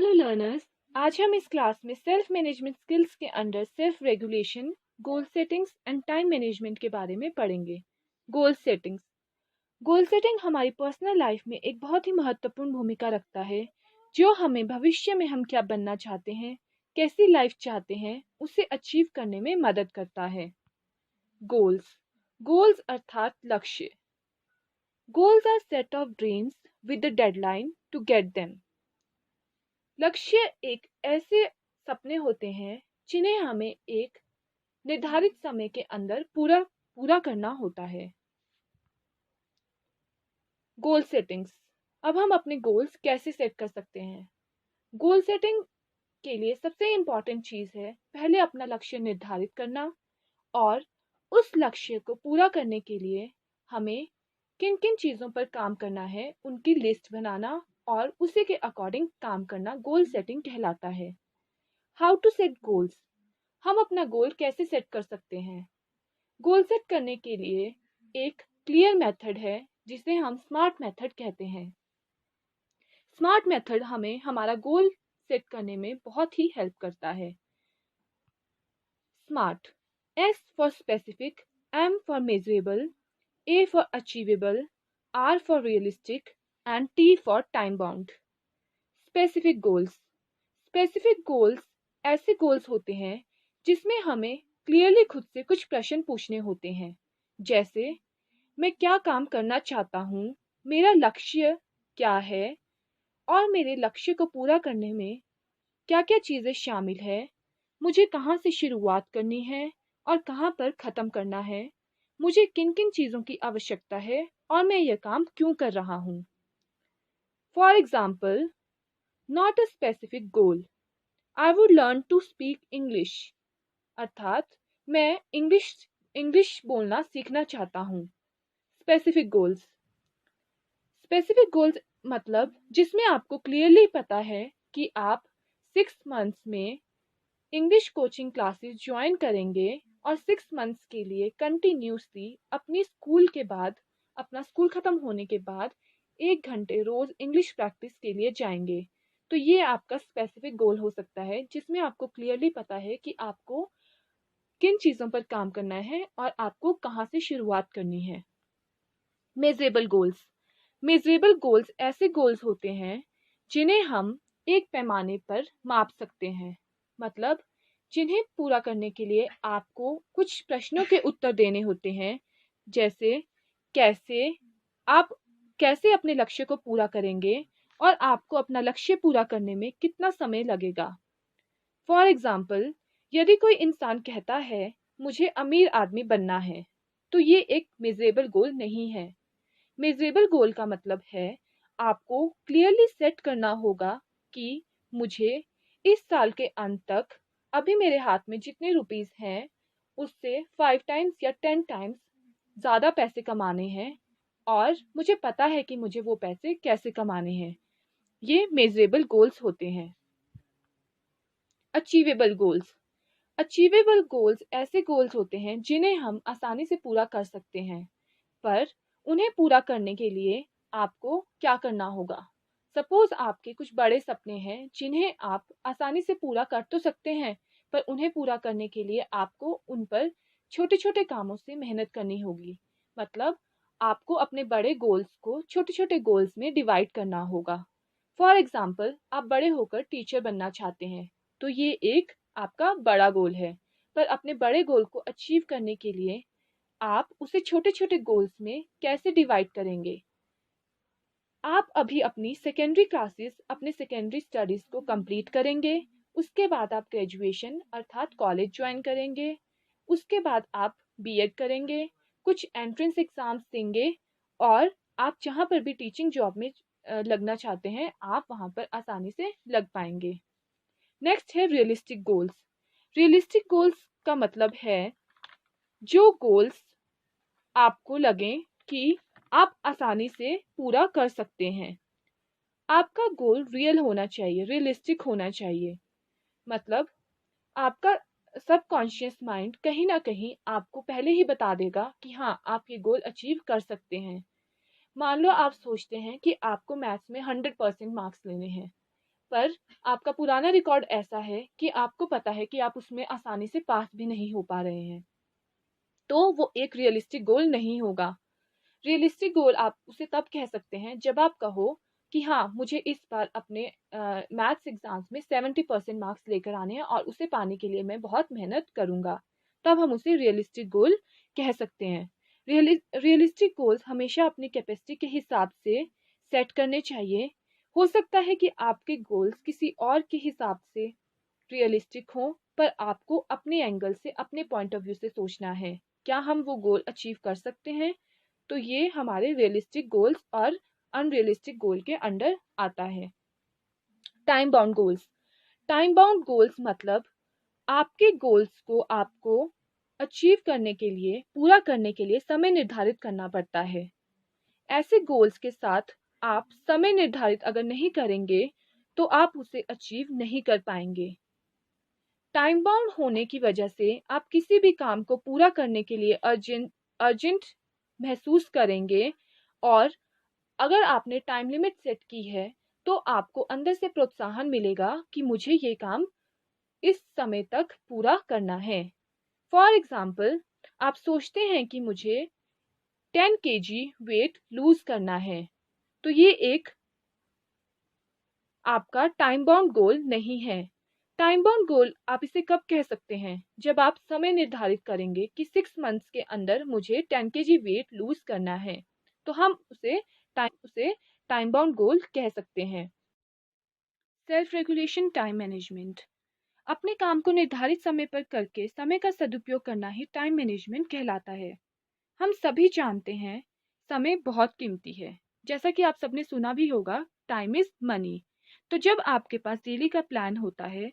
Hello learners, आज हम इस क्लास में सेल्फ मैनेजमेंट स्किल्स के under self regulation, goal settings and time management के बारे में पढ़ेंगे। गोल सेटिंग्स। गोल सेटिंग हमारी पर्सनल लाइफ में एक बहुत ही महत्वपूर्ण भूमिका रखता है, जो हमें भविष्य में हम क्या बनना चाहते हैं, कैसी लाइफ चाहते हैं, उसे अचीव करने में मदद करता है। गोल्स। गोल्स अर्थात लक्ष्य। Goals are set of dreams with the deadline to get them. लक्ष्य एक ऐसे सपने होते हैं जिन्हें हमें एक निर्धारित समय के अंदर पूरा करना होता है। गोल सेटिंग्स। अब हम अपने गोल्स कैसे सेट कर सकते हैं? गोल सेटिंग के लिए सबसे इम्पॉर्टेंट चीज़ है पहले अपना लक्ष्य निर्धारित करना, और उस लक्ष्य को पूरा करने के लिए हमें किन किन चीज़ों पर काम करना है उनकी लिस्ट बनाना और उसी के अकॉर्डिंग काम करना गोल सेटिंग कहलाता है। How to set goals. हम अपना गोल कैसे सेट कर सकते हैं? गोल सेट करने के लिए एक क्लियर मेथड है जिसे हम स्मार्ट मेथड कहते हैं। स्मार्ट मेथड हमें हमारा गोल सेट करने में बहुत ही हेल्प करता है। Smart. S for specific, M for measurable, A for achievable, R for realistic and T for time bound. Specific goals. Specific goals ऐसे गोल्स होते हैं जिसमें हमें क्लियरली खुद से कुछ प्रश्न पूछने होते हैं, जैसे मैं क्या काम करना चाहता हूँ, मेरा लक्ष्य क्या है, और मेरे लक्ष्य को पूरा करने में क्या क्या चीज़ें शामिल है, मुझे कहाँ से शुरुआत करनी है और कहाँ पर ख़त्म करना है, मुझे किन किन चीज़ों की आवश्यकता है और मैं यह काम क्यों कर रहा हूँ। For example, not a specific goal, I would learn to speak English, अर्थात मैं इंग्लिश बोलना सीखना चाहता हूँ। Specific goals. स्पेसिफिक गोल्स मतलब जिसमें आपको क्लियरली पता है कि आप 6 मंथ्स में इंग्लिश कोचिंग क्लासेस ज्वाइन करेंगे और 6 मंथ्स के लिए कंटिन्यूसली अपनी स्कूल के बाद, अपना स्कूल ख़त्म होने के बाद 1 घंटे रोज़ इंग्लिश प्रैक्टिस के लिए जाएंगे। तो ये आपका स्पेसिफिक गोल हो सकता है जिसमें आपको क्लियरली पता है कि आपको किन चीज़ों पर काम करना है और आपको कहाँ से शुरुआत करनी है। Measurable goals. मेजरेबल गोल्स ऐसे गोल्स होते हैं जिन्हें हम एक पैमाने पर माप सकते हैं, मतलब जिन्हें पूरा करने के लिए आपको कुछ प्रश्नों के उत्तर देने होते हैं, जैसे कैसे आप कैसे अपने लक्ष्य को पूरा करेंगे और आपको अपना लक्ष्य पूरा करने में कितना समय लगेगा। फॉर एग्जाम्पल, यदि कोई इंसान कहता है मुझे अमीर आदमी बनना है, तो ये एक मेजरेबल गोल नहीं है। मेजरेबल गोल का मतलब है आपको क्लियरली सेट करना होगा कि मुझे इस साल के अंत तक अभी मेरे हाथ में जितने रुपीस हैं उससे 5 टाइम्स या 10 टाइम्स ज़्यादा पैसे कमाने हैं, और मुझे पता है कि मुझे वो पैसे कैसे कमाने हैं। ये मेजरेबल गोल्स होते हैं। Achievable goals. अचीवेबल गोल्स ऐसे गोल्स होते हैं जिन्हें हम आसानी से पूरा कर सकते हैं, पर उन्हें पूरा करने के लिए आपको क्या करना होगा। सपोज आपके कुछ बड़े सपने हैं जिन्हें आप आसानी से पूरा कर तो सकते हैं, पर उन्हें पूरा करने के लिए आपको उन पर छोटे छोटे कामों से मेहनत करनी होगी। मतलब आपको अपने बड़े गोल्स को छोटे छोटे गोल्स में डिवाइड करना होगा। फॉर एग्जाम्पल, आप बड़े होकर टीचर बनना चाहते हैं, तो ये एक आपका बड़ा गोल है, पर अपने बड़े गोल को अचीव करने के लिए आप उसे छोटे छोटे गोल्स में कैसे डिवाइड करेंगे। आप अभी अपनी सेकेंडरी क्लासेस, अपने सेकेंडरी स्टडीज़ को कंप्लीट करेंगे, उसके बाद आप ग्रेजुएशन अर्थात कॉलेज ज्वाइन करेंगे, उसके बाद आप बीएड करेंगे, कुछ एंट्रेंस एग्ज़ाम्स देंगे, और आप जहाँ पर भी टीचिंग जॉब में लगना चाहते हैं आप वहाँ पर आसानी से लग पाएंगे। नेक्स्ट है रियलिस्टिक गोल्स। रियलिस्टिक गोल्स का मतलब है जो गोल्स आपको लगे कि आप आसानी से पूरा कर सकते हैं। आपका गोल रियल होना चाहिए, रियलिस्टिक होना चाहिए। मतलब आपका सबकॉन्शियस माइंड कहीं ना कहीं आपको पहले ही बता देगा कि हाँ, आप ये गोल अचीव कर सकते हैं। मान लो आप सोचते हैं कि आपको मैथ्स में 100% मार्क्स लेने हैं, पर आपका पुराना रिकॉर्ड ऐसा है कि आपको पता है कि आप उसमें आसानी से पास भी नहीं हो पा रहे हैं, तो वो एक रियलिस्टिक गोल नहीं होगा। रियलिस्टिक गोल आप उसे तब कह सकते हैं जब आप कहो कि हाँ, मुझे इस बार अपने मैथ्स एग्जाम्स में 70% मार्क्स लेकर आने हैं और उसे पाने के लिए मैं बहुत मेहनत करूंगा। तब हम उसे रियलिस्टिक गोल कह सकते हैं। रियलिस्टिक गोल्स हमेशा अपनी कैपेसिटी के हिसाब से सेट करने चाहिए। हो सकता है कि आपके गोल्स किसी और के हिसाब से रियलिस्टिक हो, पर आपको अपने एंगल से, अपने पॉइंट ऑफ व्यू से सोचना है, क्या हम वो गोल अचीव कर सकते हैं। तो ये हमारे रियलिस्टिक गोल्स और अनरियलिस्टिक गोल के अंडर आता है। Time bound goals. Time bound goals मतलब आपके गोल्स को आपको अचीव करने के लिए, पूरा करने के लिए समय निर्धारित करना पड़ता है। ऐसे गोल्स के साथ आप समय निर्धारित अगर नहीं करेंगे तो आप उसे अचीव नहीं कर पाएंगे। टाइम बाउंड होने की वजह से आप किसी भी काम को पूरा करने के लिए अर्जेंट महसूस करेंगे, और अगर आपने टाइम लिमिट सेट की है तो आपको अंदर से प्रोत्साहन मिलेगा कि मुझे ये काम इस समय तक पूरा करना है। फॉर एग्जाम्पल, आप सोचते हैं कि मुझे 10 kg वेट लूज करना है, तो ये एक आपका टाइम बाउंड गोल नहीं है। टाइम बाउंड गोल आप इसे कब कह सकते हैं, जब आप समय निर्धारित करेंगे कि 6 मंथ्स के अंदर मुझे 10 kg वेट लूज करना है, तो हम उसे टाइम बाउंड गोल कह सकते हैं। Self regulation time management. अपने काम को निर्धारित समय पर करके समय का सदुपयोग करना ही टाइम मैनेजमेंट कहलाता है। हम सभी जानते हैं समय बहुत कीमती है। जैसा कि आप सबने सुना भी होगा, टाइम इज मनी। तो जब आपके पास डेली का प्लान होता है,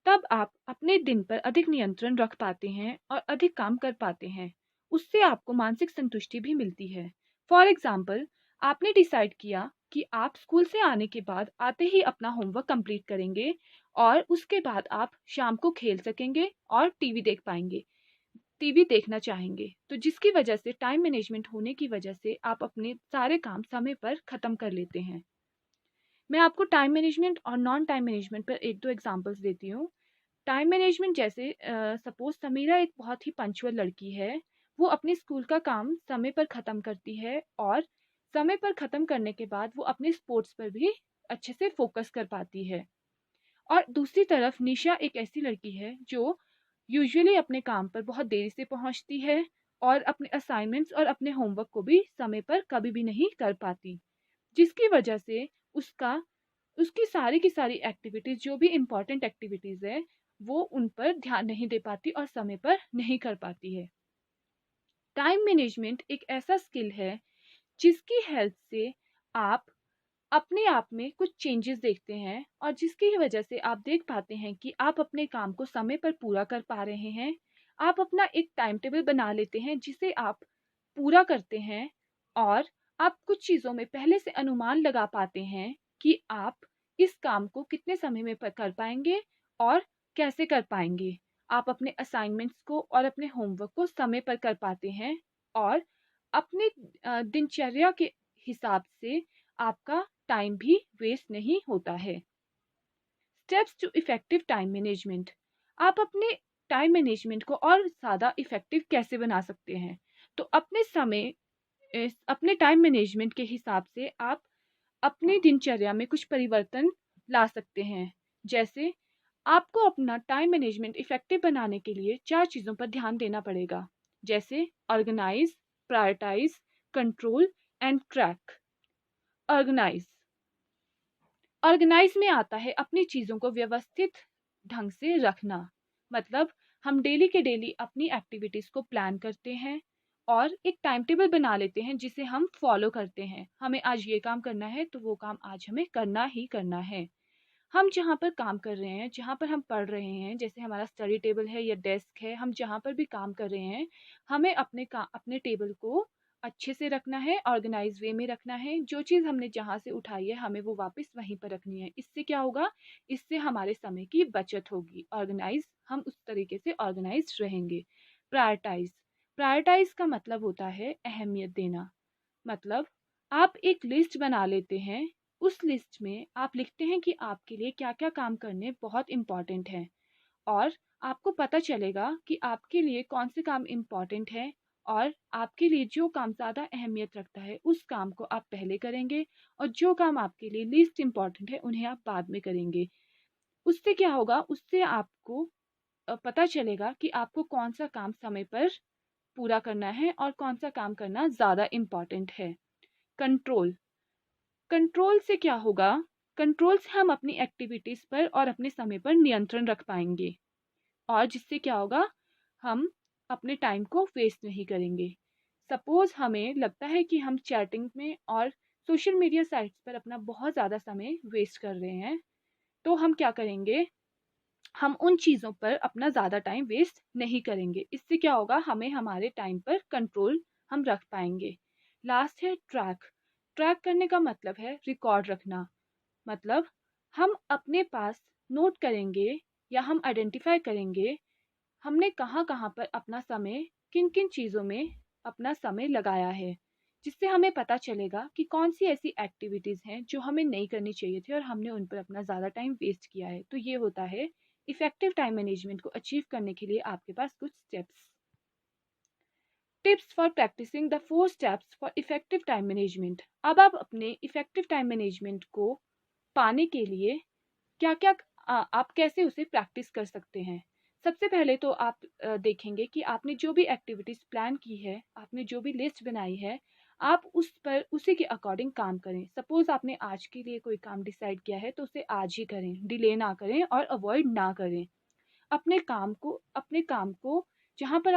तब आप अपने दिन पर अधिक नियंत्रण रख पाते हैं और अधिक काम कर पाते हैं। उससे आपको मानसिक संतुष्टि भी मिलती है। फॉर एग्जाम्पल, आपने डिसाइड किया कि आप स्कूल से आने के बाद आते ही अपना होमवर्क कंप्लीट करेंगे और उसके बाद आप शाम को खेल सकेंगे और टीवी देखना चाहेंगे, तो जिसकी वजह से टाइम मैनेजमेंट होने की वजह से आप अपने सारे काम समय पर ख़त्म कर लेते हैं। मैं आपको टाइम मैनेजमेंट और नॉन टाइम मैनेजमेंट पर एक दो एग्जांपल्स देती हूँ। टाइम मैनेजमेंट जैसे सपोज समीरा एक बहुत ही पंक्चुअल लड़की है। वो अपने स्कूल का काम समय पर ख़त्म करती है और समय पर ख़त्म करने के बाद वो अपने स्पोर्ट्स पर भी अच्छे से फोकस कर पाती है। और दूसरी तरफ निशा एक ऐसी लड़की है जो यूजुअली अपने काम पर बहुत देरी से पहुंचती है और अपने असाइनमेंट्स और अपने होमवर्क को भी समय पर कभी भी नहीं कर पाती, जिसकी वजह से उसका उसकी सारी की सारी एक्टिविटीज़, जो भी इम्पोर्टेंट एक्टिविटीज़ है, वो उन पर ध्यान नहीं दे पाती और समय पर नहीं कर पाती है। टाइम मैनेजमेंट एक ऐसा स्किल है जिसकी हेल्प से आप अपने आप में कुछ चेंजेस देखते हैं और जिसकी वजह से आप देख पाते हैं कि आप अपने काम को समय पर पूरा कर पा रहे हैं। आप अपना एक टाइम टेबल बना लेते हैं जिसे आप पूरा करते हैं, और आप कुछ चीज़ों में पहले से अनुमान लगा पाते हैं कि आप इस काम को कितने समय में कर पाएंगे और कैसे कर पाएंगे। आप अपने असाइनमेंट्स को और अपने होमवर्क को समय पर कर पाते हैं और अपने दिनचर्या के हिसाब से आपका टाइम भी वेस्ट नहीं होता है। Steps to effective time management. आप अपने टाइम मैनेजमेंट को और ज़्यादा इफेक्टिव कैसे बना सकते हैं? तो अपने टाइम मैनेजमेंट के हिसाब से आप अपनी दिनचर्या में कुछ परिवर्तन ला सकते हैं। जैसे आपको अपना टाइम मैनेजमेंट इफेक्टिव बनाने के लिए 4 चीज़ों पर ध्यान देना पड़ेगा, जैसे organise, prioritise, control and track. Organise. Organise में आता है अपनी चीज़ों को व्यवस्थित ढंग से रखना। मतलब हम डेली के डेली अपनी एक्टिविटीज़ को प्लान करते हैं और एक टाइम टेबल बना लेते हैं जिसे हम फॉलो करते हैं। हमें आज ये काम करना है तो वो काम आज हमें करना ही करना है। हम जहाँ पर काम कर रहे हैं, जहाँ पर हम पढ़ रहे हैं, जैसे हमारा स्टडी टेबल है या डेस्क है, हम जहाँ पर भी काम कर रहे हैं, हमें अपने टेबल को अच्छे से रखना है, ऑर्गेनाइज वे में रखना है। जो चीज़ हमने जहाँ से उठाई है हमें वो वापस वहीं पर रखनी है। इससे क्या होगा? इससे हमारे समय की बचत होगी। ऑर्गेनाइज, हम उस तरीके से ऑर्गेनाइज रहेंगे। प्रायोरिटाइज। प्रायोरिटाइज का मतलब होता है अहमियत देना। मतलब आप एक लिस्ट बना लेते हैं उस लिस्ट में आप लिखते हैं कि आपके लिए क्या क्या काम करने बहुत इम्पॉर्टेंट हैं, और आपको पता चलेगा कि आपके लिए कौन से काम इम्पॉर्टेंट है, और आपके लिए जो काम ज़्यादा अहमियत रखता है उस काम को आप पहले करेंगे, और जो काम आपके लिए लीस्ट इम्पॉर्टेंट है उन्हें आप बाद में करेंगे। उससे क्या होगा, उससे आपको पता चलेगा कि आपको कौन सा काम समय पर पूरा करना है और कौन सा काम करना ज़्यादा इम्पॉर्टेंट है। कंट्रोल। कंट्रोल से क्या होगा, कंट्रोल से हम अपनी एक्टिविटीज़ पर और अपने समय पर नियंत्रण रख पाएंगे, और जिससे क्या होगा, हम अपने टाइम को वेस्ट नहीं करेंगे। सपोज हमें लगता है कि हम चैटिंग में और सोशल मीडिया साइट्स पर अपना बहुत ज़्यादा समय वेस्ट कर रहे हैं, तो हम क्या करेंगे, हम उन चीज़ों पर अपना ज़्यादा टाइम वेस्ट नहीं करेंगे। इससे क्या होगा, हमें हमारे टाइम पर कंट्रोल हम रख पाएंगे। लास्ट है ट्रैक। ट्रैक करने का मतलब है रिकॉर्ड रखना। मतलब हम अपने पास नोट करेंगे या हम आइडेंटिफाई करेंगे हमने कहाँ कहाँ पर अपना समय, किन किन चीज़ों में अपना समय लगाया है, जिससे हमें पता चलेगा कि कौन सी ऐसी एक्टिविटीज़ हैं जो हमें नहीं करनी चाहिए थी और हमने उन पर अपना ज़्यादा टाइम वेस्ट किया है। तो ये होता है इफ़ेक्टिव टाइम मैनेजमेंट को अचीव करने के लिए आपके पास कुछ steps. Tips for practising the 4 steps for effective time management. अब आप अपने इफ़ेक्टिव टाइम मैनेजमेंट को पाने के लिए क्या क्या आप कैसे उसे प्रैक्टिस कर सकते हैं। सबसे पहले तो आप देखेंगे कि आपने जो भी एक्टिविटीज़ प्लान की है, आपने जो भी लिस्ट बनाई है, आप उस पर उसी के अकॉर्डिंग काम करें। सपोज़ आपने आज के लिए कोई काम डिसाइड किया है तो उसे आज ही करें, डिले ना करें और अवॉइड ना करें। अपने काम को जहाँ पर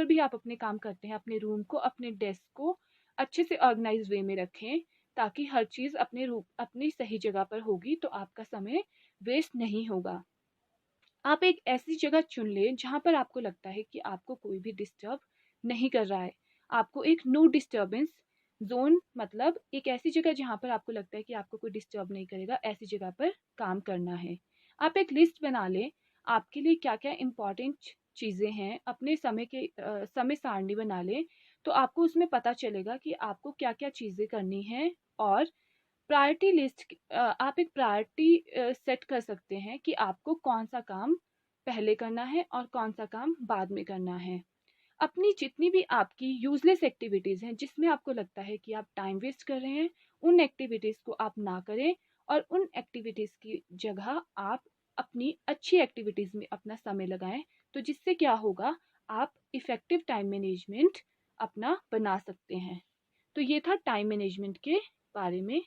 भी आप अपने काम करते हैं, अपने रूम को, अपने डेस्क को अच्छे से ऑर्गेनाइज वे में रखें, ताकि हर चीज़ अपनी सही जगह पर होगी, तो आपका समय वेस्ट नहीं होगा। आप एक ऐसी जगह चुन लें जहाँ पर आपको लगता है कि आपको कोई भी डिस्टर्ब नहीं कर रहा है। आपको एक नो डिस्टर्बेंस जोन, मतलब एक ऐसी जगह जहाँ पर आपको लगता है कि आपको कोई डिस्टर्ब नहीं करेगा, ऐसी जगह पर काम करना है। आप एक लिस्ट बना लें, आपके लिए क्या क्या इम्पोर्टेंट चीज़ें हैं, अपने समय सारणी बना लें, तो आपको उसमें पता चलेगा कि आपको क्या क्या चीज़ें करनी हैं। और प्रायोरिटी लिस्ट, आप एक प्रायोरिटी सेट कर सकते हैं कि आपको कौन सा काम पहले करना है और कौन सा काम बाद में करना है। अपनी जितनी भी आपकी यूजलेस एक्टिविटीज़ हैं, जिसमें आपको लगता है कि आप टाइम वेस्ट कर रहे हैं, उन एक्टिविटीज़ को आप ना करें, और उन एक्टिविटीज़ की जगह आप अपनी अच्छी एक्टिविटीज़ में अपना समय लगाएं। तो जिससे क्या होगा, आप इफ़ेक्टिव टाइम मैनेजमेंट अपना बना सकते हैं। तो ये था टाइम मैनेजमेंट के बारे में